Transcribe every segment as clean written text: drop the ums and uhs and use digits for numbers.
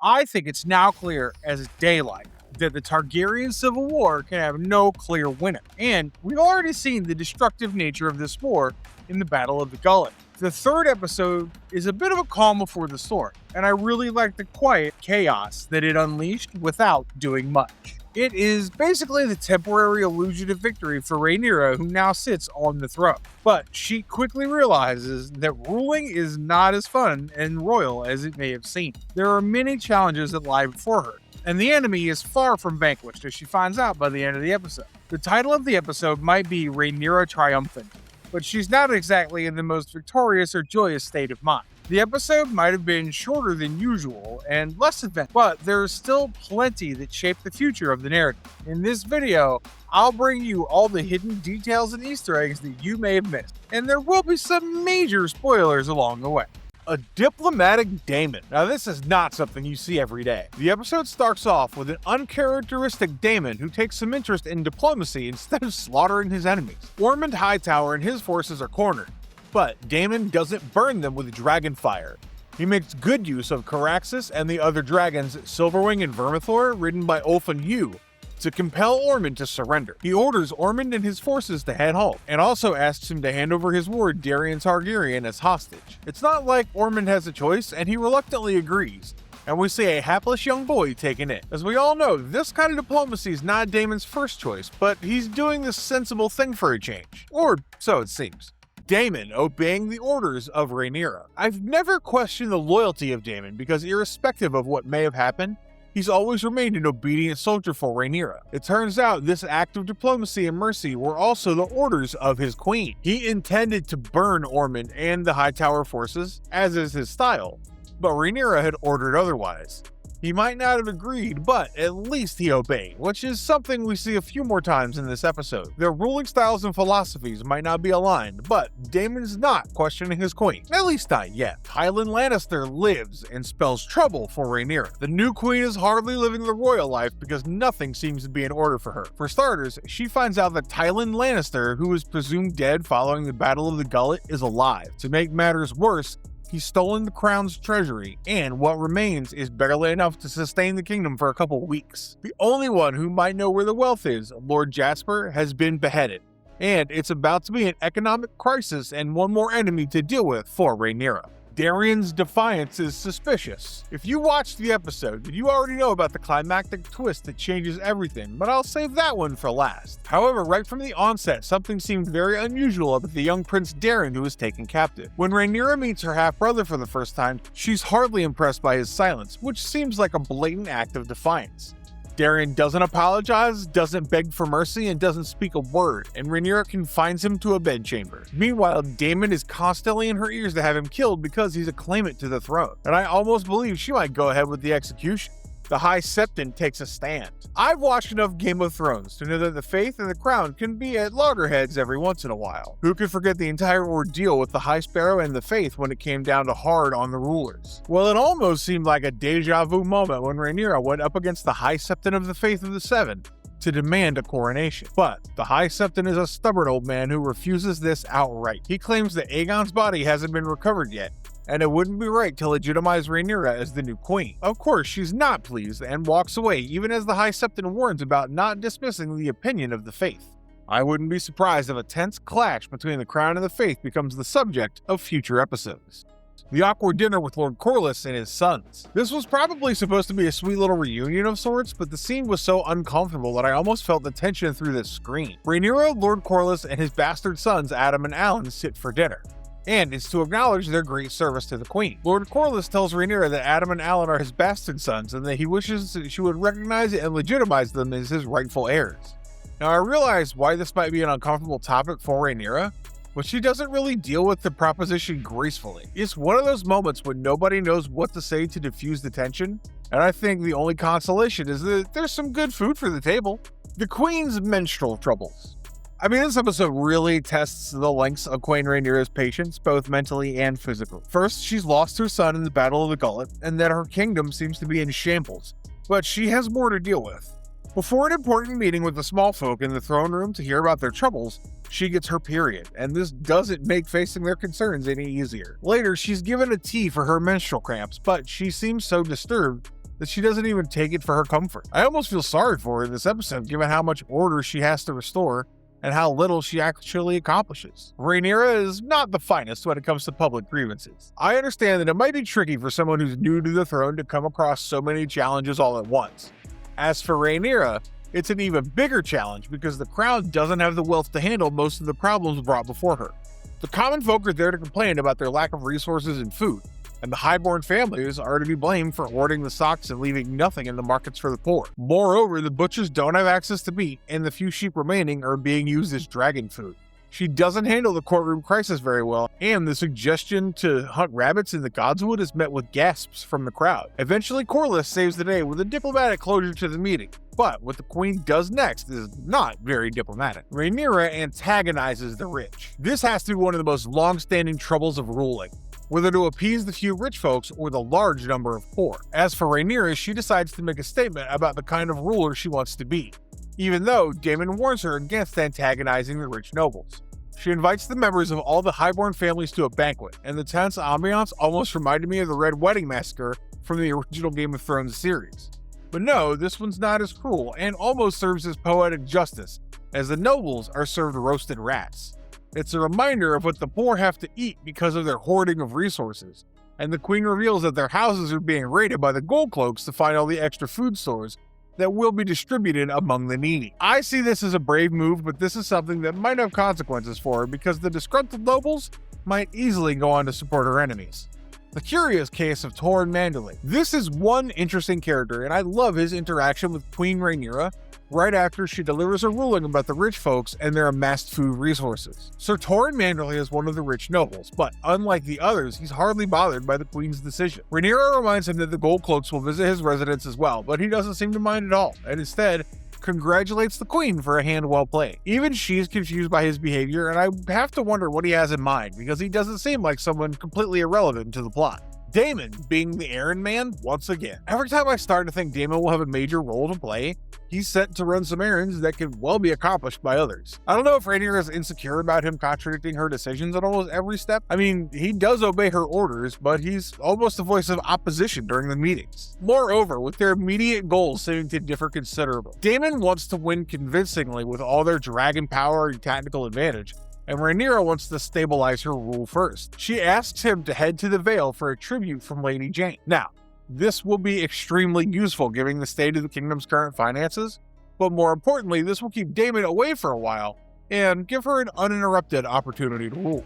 I think it's now clear as daylight that the Targaryen Civil War can have no clear winner, and we've already seen the destructive nature of this war in the Battle of the Gullet. The third episode is a bit of a calm before the storm, and I really like the quiet chaos that it unleashed without doing much. It is basically the temporary illusion of victory for Rhaenyra, who now sits on the throne. But she quickly realizes that ruling is not as fun and royal as it may have seemed. There are many challenges that lie before her, and the enemy is far from vanquished, as she finds out by the end of the episode. The title of the episode might be Rhaenyra Triumphant, but she's not exactly in the most victorious or joyous state of mind. The episode might have been shorter than usual and less eventful, but there's still plenty that shape the future of the narrative. In this video, I'll bring you all the hidden details and Easter eggs that you may have missed, and there will be some major spoilers along the way. A diplomatic Daemon. Now this is not something you see every day. The episode starts off with an uncharacteristic Daemon who takes some interest in diplomacy instead of slaughtering his enemies. Ormond Hightower and his forces are cornered, but Daemon doesn't burn them with dragon fire. He makes good use of Caraxes and the other dragons, Silverwing and Vermithor, ridden by Ulf and Hugh, to compel Ormond to surrender. He orders Ormond and his forces to head home, and also asks him to hand over his ward Daeron Targaryen as hostage. It's not like Ormond has a choice, and he reluctantly agrees, and we see a hapless young boy taken in. As we all know, this kind of diplomacy is not Daemon's first choice, but he's doing the sensible thing for a change. Or so it seems. Daemon obeying the orders of Rhaenyra. I've never questioned the loyalty of Daemon because irrespective of what may have happened, he's always remained an obedient soldier for Rhaenyra. It turns out this act of diplomacy and mercy were also the orders of his queen. He intended to burn Ormond and the Hightower forces, as is his style, but Rhaenyra had ordered otherwise. He might not have agreed, but at least he obeyed, which is something we see a few more times in this episode. Their ruling styles and philosophies might not be aligned, but Daemon's not questioning his queen, at least not yet. Tywin Lannister lives and spells trouble for Rhaenyra. The new queen is hardly living the royal life because nothing seems to be in order for her. For starters, she finds out that Tywin Lannister, who was presumed dead following the Battle of the Gullet, is alive. To make matters worse, he's stolen the crown's treasury, and what remains is barely enough to sustain the kingdom for a couple weeks. The only one who might know where the wealth is, Lord Jasper, has been beheaded, and it's about to be an economic crisis and one more enemy to deal with for Rhaenyra. Darion's defiance is suspicious. If you watched the episode, you already know about the climactic twist that changes everything, but I'll save that one for last. However, right from the onset, something seemed very unusual about the young Prince Daeron who was taken captive. When Rhaenyra meets her half-brother for the first time, she's hardly impressed by his silence, which seems like a blatant act of defiance. Daeron doesn't apologize, doesn't beg for mercy, and doesn't speak a word, and Rhaenyra confines him to a bedchamber. Meanwhile, Daemon is constantly in her ears to have him killed because he's a claimant to the throne, and I almost believe she might go ahead with the execution. The High Septon takes a stand. I've watched enough Game of Thrones to know that the faith and the crown can be at loggerheads every once in a while. Who could forget the entire ordeal with the High Sparrow and the faith when it came down to hard on the rulers? Well, it almost seemed like a deja vu moment when Rhaenyra went up against the High Septon of the Faith of the Seven to demand a coronation. But the High Septon is a stubborn old man who refuses this outright. He claims that Aegon's body hasn't been recovered yet, and it wouldn't be right to legitimize Rhaenyra as the new queen. Of course, she's not pleased and walks away even as the High Septon warns about not dismissing the opinion of the faith. I wouldn't be surprised if a tense clash between the crown and the faith becomes the subject of future episodes. The awkward dinner with Lord Corlys and his sons. This was probably supposed to be a sweet little reunion of sorts, but the scene was so uncomfortable that I almost felt the tension through the screen. Rhaenyra, Lord Corlys, and his bastard sons Adam and Alan sit for dinner, and it's to acknowledge their great service to the queen. Lord Corlys tells Rhaenyra that Adam and Alan are his bastard sons and that he wishes that she would recognize and legitimize them as his rightful heirs. Now I realize why this might be an uncomfortable topic for Rhaenyra, but she doesn't really deal with the proposition gracefully. It's one of those moments when nobody knows what to say to diffuse the tension, and I think the only consolation is that there's some good food for the table. The queen's menstrual troubles. I mean, this episode really tests the lengths of Queen Rhaenyra's patience, both mentally and physically. First, she's lost her son in the Battle of the Gullet, and that her kingdom seems to be in shambles, but she has more to deal with. Before an important meeting with the small folk in the throne room to hear about their troubles, she gets her period, and this doesn't make facing their concerns any easier. Later, she's given a tea for her menstrual cramps, but she seems so disturbed that she doesn't even take it for her comfort. I almost feel sorry for her in this episode given how much order she has to restore and how little she actually accomplishes. Rhaenyra is not the finest when it comes to public grievances. I understand that it might be tricky for someone who's new to the throne to come across so many challenges all at once. As for Rhaenyra, it's an even bigger challenge because the crown doesn't have the wealth to handle most of the problems brought before her. The common folk are there to complain about their lack of resources and food, and the highborn families are to be blamed for hoarding the stocks and leaving nothing in the markets for the poor. Moreover, the butchers don't have access to meat, and the few sheep remaining are being used as dragon food. She doesn't handle the courtroom crisis very well, and the suggestion to hunt rabbits in the Godswood is met with gasps from the crowd. Eventually, Corlys saves the day with a diplomatic closure to the meeting, but what the queen does next is not very diplomatic. Rhaenyra antagonizes the rich. This has to be one of the most long-standing troubles of ruling, whether to appease the few rich folks or the large number of poor. As for Rhaenyra, she decides to make a statement about the kind of ruler she wants to be, even though Daemon warns her against antagonizing the rich nobles. She invites the members of all the highborn families to a banquet, and the tense ambiance almost reminded me of the Red Wedding Massacre from the original Game of Thrones series. But no, this one's not as cruel, and almost serves as poetic justice, as the nobles are served roasted rats. It's a reminder of what the poor have to eat because of their hoarding of resources, and the queen reveals that their houses are being raided by the gold cloaks to find all the extra food stores that will be distributed among the needy. I see this as a brave move, but this is something that might have consequences for her because the disgruntled nobles might easily go on to support her enemies. The curious case of Torrhen Manderly. This is one interesting character, and I love his interaction with Queen Rhaenyra right after she delivers a ruling about the rich folks and their amassed food resources. Sir Torrhen Manderly is one of the rich nobles, but unlike the others, he's hardly bothered by the queen's decision. Rhaenyra reminds him that the gold cloaks will visit his residence as well, but he doesn't seem to mind at all, and instead congratulates the queen for a hand well played. Even she's confused by his behavior, and I have to wonder what he has in mind, because he doesn't seem like someone completely irrelevant to the plot. Daemon being the errand man once again. Every time I start to think Daemon will have a major role to play, he's sent to run some errands that can well be accomplished by others. I don't know if Rhaenyra is insecure about him contradicting her decisions at almost every step. I mean, he does obey her orders, but he's almost a voice of opposition during the meetings. Moreover, with their immediate goals seeming to differ considerably, Daemon wants to win convincingly with all their dragon power and tactical advantage, and Rhaenyra wants to stabilize her rule first. She asks him to head to the Vale for a tribute from Lady Jane. Now, this will be extremely useful given the state of the kingdom's current finances, but more importantly, this will keep Daemon away for a while and give her an uninterrupted opportunity to rule.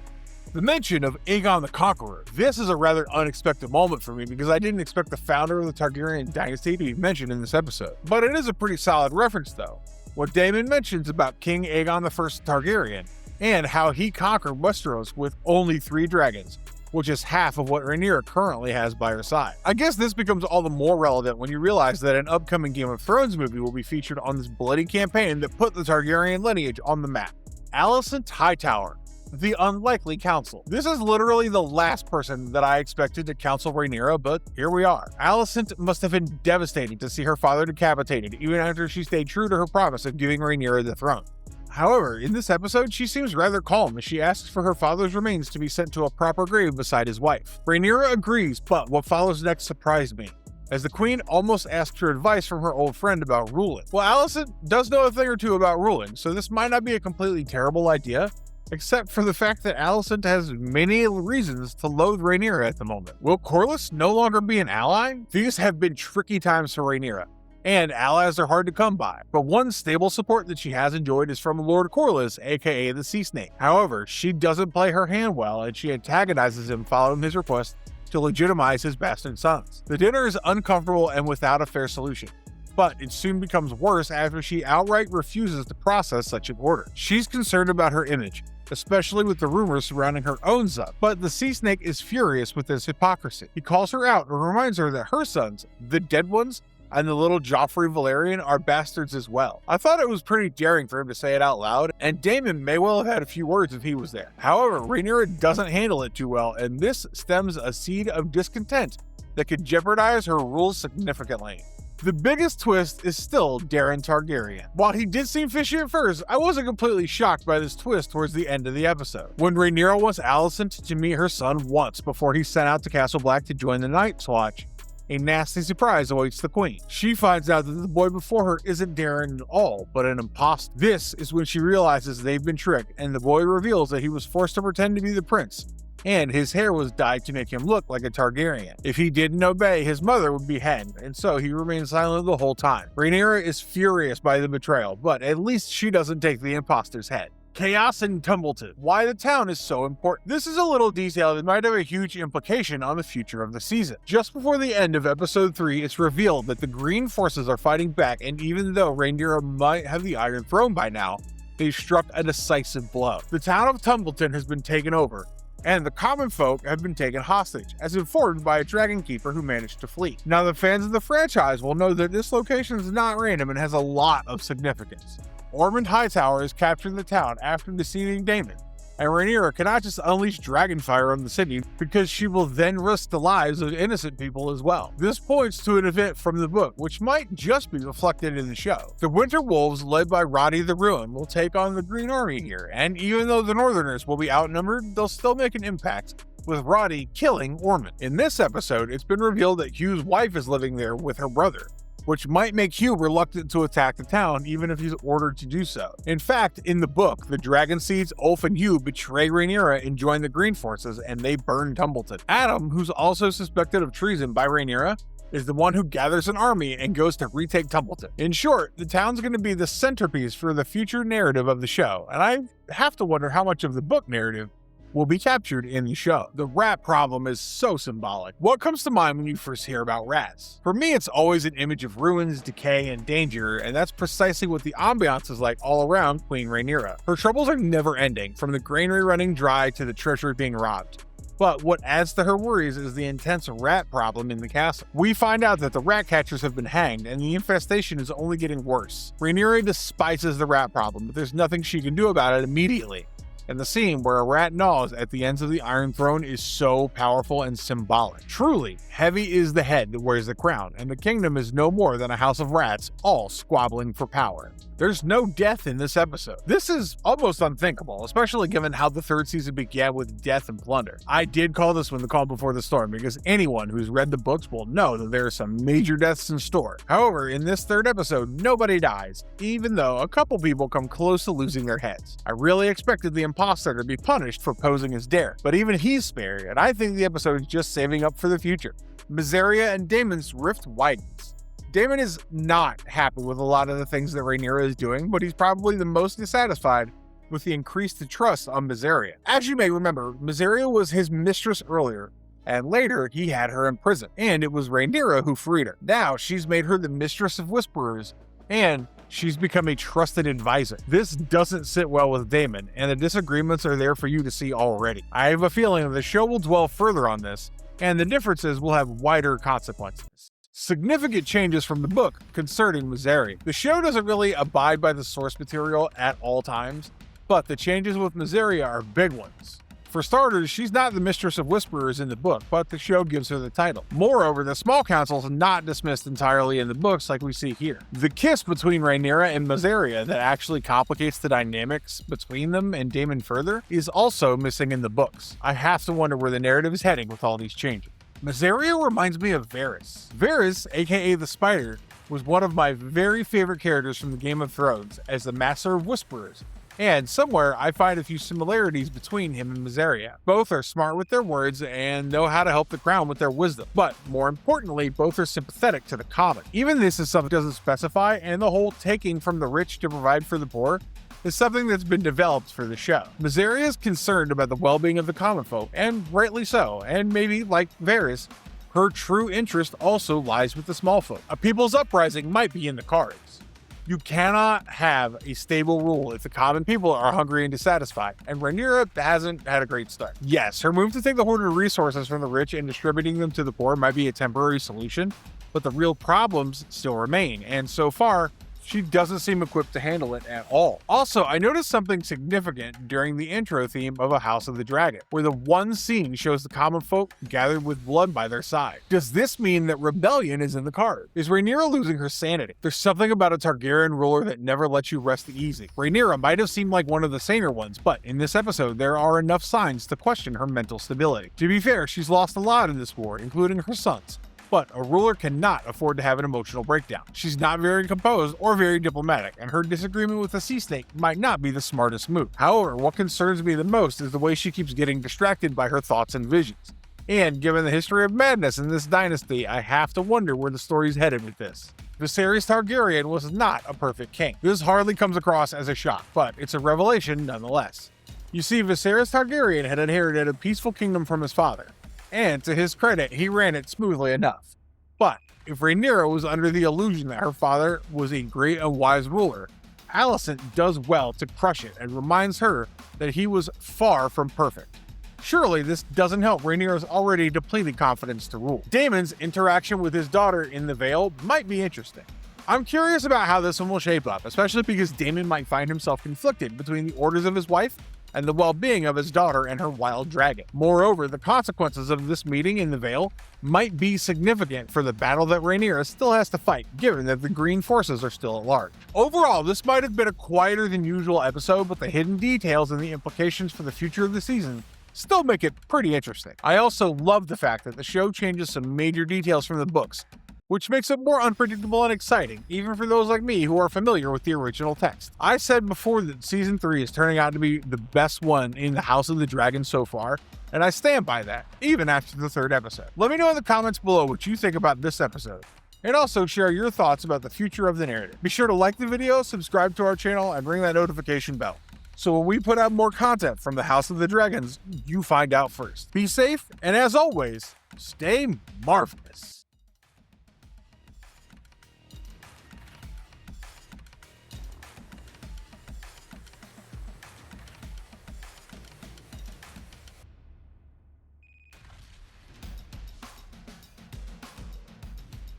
The mention of Aegon the Conqueror. This is a rather unexpected moment for me because I didn't expect the founder of the Targaryen dynasty to be mentioned in this episode. But it is a pretty solid reference though. What Daemon mentions about King Aegon I Targaryen and how he conquered Westeros with only 3 dragons, which is half of what Rhaenyra currently has by her side. I guess this becomes all the more relevant when you realize that an upcoming Game of Thrones movie will be featured on this bloody campaign that put the Targaryen lineage on the map. Alicent Hightower, the Unlikely Counsel. This is literally the last person that I expected to counsel Rhaenyra, but here we are. Alicent must have been devastating to see her father decapitated, even after she stayed true to her promise of giving Rhaenyra the throne. However, in this episode, she seems rather calm as she asks for her father's remains to be sent to a proper grave beside his wife. Rhaenyra agrees, but what follows next surprised me, as the queen almost asks her advice from her old friend about ruling. Well, Alicent does know a thing or two about ruling, so this might not be a completely terrible idea, except for the fact that Alicent has many reasons to loathe Rhaenyra at the moment. Will Corlys no longer be an ally? These have been tricky times for Rhaenyra, and allies are hard to come by, but one stable support that she has enjoyed is from Lord Corlys, aka the Sea Snake. However, she doesn't play her hand well, and she antagonizes him following his request to legitimize his bastard sons. The dinner is uncomfortable and without a fair solution, but it soon becomes worse after she outright refuses to process such an order. She's concerned about her image, especially with the rumors surrounding her own son, but the Sea Snake is furious with this hypocrisy. He calls her out and reminds her that her sons, the dead ones, and the little Joffrey Valerian are bastards as well. I thought it was pretty daring for him to say it out loud, and Daemon may well have had a few words if he was there. However, Rhaenyra doesn't handle it too well, and this stems a seed of discontent that could jeopardize her rule significantly. The biggest twist is still Daeron Targaryen. While he did seem fishy at first, I wasn't completely shocked by this twist towards the end of the episode. When Rhaenyra wants Alicent to meet her son once before he's sent out to Castle Black to join the Night's Watch, A nasty surprise awaits the queen. She finds out that the boy before her isn't Daeron at all, but an impostor. This is when she realizes they've been tricked, and the boy reveals that he was forced to pretend to be the prince, and his hair was dyed to make him look like a Targaryen. If he didn't obey, his mother would be hanged, and so he remained silent the whole time. Rhaenyra is furious by the betrayal, but at least she doesn't take the imposter's head. Chaos in Tumbleton. Why the town is so important. This is a little detail that might have a huge implication on the future of the season. Just before the end of episode 3, it's revealed that the green forces are fighting back, and even though Rhaenyra might have the Iron Throne by now, they've struck a decisive blow. The town of Tumbleton has been taken over, and the common folk have been taken hostage, as informed by a dragon keeper who managed to flee. Now, the fans of the franchise will know that this location is not random and has a lot of significance. Ormond Hightower has captured the town after defeating Daemon, and Rhaenyra cannot just unleash dragonfire on the city because she will then risk the lives of innocent people as well. This points to an event from the book, which might just be reflected in the show. The Winter Wolves, led by Roddy the Ruin, will take on the Green Army here, and even though the Northerners will be outnumbered, they'll still make an impact, with Roddy killing Ormond. In this episode, it's been revealed that Hugh's wife is living there with her brother, which might make Hugh reluctant to attack the town even if he's ordered to do so. In fact, in the book, the Dragon Seeds, Ulf and Hugh betray Rhaenyra and join the Green Forces, and they burn Tumbleton. Adam, who's also suspected of treason by Rhaenyra, is the one who gathers an army and goes to retake Tumbleton. In short, the town's going to be the centerpiece for the future narrative of the show, and I have to wonder how much of the book narrative will be captured in the show. The rat problem is so symbolic. What comes to mind when you first hear about rats? For me, it's always an image of ruins, decay, and danger, and that's precisely what the ambiance is like all around Queen Rhaenyra. Her troubles are never ending, from the granary running dry to the treasury being robbed. But what adds to her worries is the intense rat problem in the castle. We find out that the rat catchers have been hanged, and the infestation is only getting worse. Rhaenyra despises the rat problem, but there's nothing she can do about it immediately. And the scene where a rat gnaws at the ends of the Iron Throne is so powerful and symbolic. Truly, heavy is the head that wears the crown, and the kingdom is no more than a house of rats, all squabbling for power. There's no death in this episode. This is almost unthinkable, especially given how the third season began with death and plunder. I did call this one the calm before the storm because anyone who's read the books will know that there are some major deaths in store. However, in this third episode, nobody dies, even though a couple people come close to losing their heads. I really expected the imposter to be punished for posing as Daeron, but even he's spared, and I think the episode is just saving up for the future. Mysaria and Daemon's rift widens. Daemon is not happy with a lot of the things that Rhaenyra is doing, but he's probably the most dissatisfied with the increased trust on Mysaria. As you may remember, Mysaria was his mistress earlier, and later he had her in prison, and it was Rhaenyra who freed her. Now she's made her the mistress of Whisperers, and she's become a trusted advisor. This doesn't sit well with Daemon, and the disagreements are there for you to see already. I have a feeling that the show will dwell further on this, and the differences will have wider consequences. Significant changes from the book concerning Mysaria. The show doesn't really abide by the source material at all times, but the changes with Mysaria are big ones. For starters, she's not the mistress of Whisperers in the book, but the show gives her the title. Moreover, the Small Council is not dismissed entirely in the books like we see here. The kiss between Rhaenyra and Mysaria that actually complicates the dynamics between them and Daemon further is also missing in the books. I have to wonder where the narrative is heading with all these changes. Mysaria reminds me of Varys. Varys, aka the Spider, was one of my very favorite characters from the Game of Thrones as the Master of Whisperers, and somewhere I find a few similarities between him and Mysaria. Both are smart with their words and know how to help the crown with their wisdom, but more importantly, both are sympathetic to the common. Even this is something that doesn't specify, and the whole taking from the rich to provide for the poor is something that's been developed for the show. Mysaria is concerned about the well-being of the common folk, and rightly so, and maybe, like Varys, her true interest also lies with the small folk. A people's uprising might be in the cards. You cannot have a stable rule if the common people are hungry and dissatisfied, and Rhaenyra hasn't had a great start. Yes, her move to take the hoarded resources from the rich and distributing them to the poor might be a temporary solution, but the real problems still remain, and so far, she doesn't seem equipped to handle it at all. Also, I noticed something significant during the intro theme of A House of the Dragon, where the one scene shows the common folk gathered with blood by their side. Does this mean that rebellion is in the card? Is Rhaenyra losing her sanity? There's something about a Targaryen ruler that never lets you rest easy. Rhaenyra might have seemed like one of the saner ones, but in this episode, there are enough signs to question her mental stability. To be fair, she's lost a lot in this war, including her sons, But a ruler cannot afford to have an emotional breakdown. She's not very composed or very diplomatic, and her disagreement with the sea snake might not be the smartest move. However, what concerns me the most is the way she keeps getting distracted by her thoughts and visions. And given the history of madness in this dynasty, I have to wonder where the story's headed with this. Viserys Targaryen was not a perfect king. This hardly comes across as a shock, but it's a revelation nonetheless. You see, Viserys Targaryen had inherited a peaceful kingdom from his father, and to his credit, he ran it smoothly enough. But if Rhaenyra was under the illusion that her father was a great and wise ruler, Alicent does well to crush it and reminds her that he was far from perfect. Surely this doesn't help Rhaenyra's already depleted confidence to rule. Daemon's interaction with his daughter in the Vale might be interesting. I'm curious about how this one will shape up, especially because Daemon might find himself conflicted between the orders of his wife and the well-being of his daughter and her wild dragon. Moreover, the consequences of this meeting in the Vale might be significant for the battle that Rhaenyra still has to fight, given that the green forces are still at large. Overall, this might have been a quieter than usual episode, but the hidden details and the implications for the future of the season still make it pretty interesting. I also love the fact that the show changes some major details from the books, which makes it more unpredictable and exciting, even for those like me who are familiar with the original text. I said before that Season 3 is turning out to be the best one in the House of the Dragon so far, and I stand by that, even after the 3rd episode. Let me know in the comments below what you think about this episode, and also share your thoughts about the future of the narrative. Be sure to like the video, subscribe to our channel, and ring that notification bell, so when we put out more content from the House of the Dragons, you find out first. Be safe, and as always, stay marvelous.